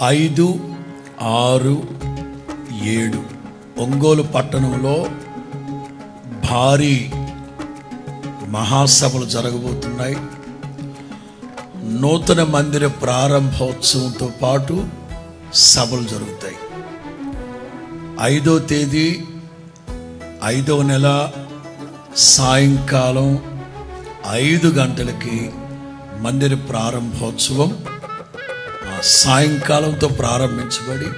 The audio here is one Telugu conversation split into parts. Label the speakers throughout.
Speaker 1: 5, 6, 7 ఒంగోలు పట్టణంలో భారీ మహాసభలు జరగబోతున్నాయి. నూతన మందిర ప్రారంభోత్సవంతో పాటు సభలు జరుగుతాయి. 5వ తేదీ 5వ నెల సాయంకాలం 5 గంటలకి మందిర ప్రారంభోత్సవం సాయంకాలంతో ప్రారంభించబడి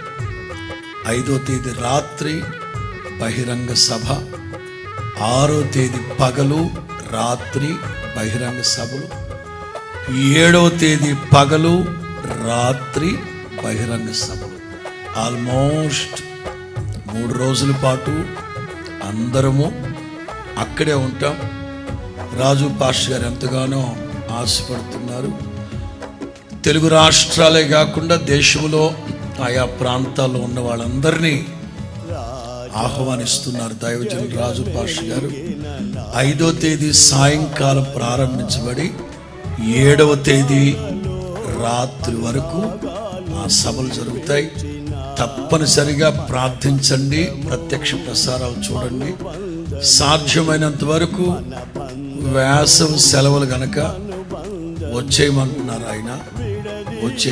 Speaker 1: 5వ తేదీ రాత్రి బహిరంగ సభ, 6వ తేదీ పగలు రాత్రి బహిరంగ సభలు, 7వ తేదీ పగలు రాత్రి బహిరంగ సభలు. ఆల్మోస్ట్ 3 రోజుల పాటు అందరము అక్కడే ఉంటాం. రాజు పాస్టర్ గారు ఎంతగానో ఆశపడుతున్నారు. తెలుగు రాష్ట్రాలే కాకుండా దేశంలో ఆయా ప్రాంతాల్లో ఉన్న వాళ్ళందరినీ ఆహ్వానిస్తున్నారు దైవజనుడు రాజు పాస్టర్ గారు. 5వ తేదీ సాయంకాలం ప్రారంభించబడి 7వ తేదీ రాత్రి వరకు ఆ సభలు జరుగుతాయి. తప్పనిసరిగా ప్రార్థించండి, ప్రత్యక్ష ప్రసారాలు చూడండి. సాధ్యమైనంత వరకు వేసవి సెలవులు గనక వచ్చేయమంటున్నారు ఆయన. వచ్చే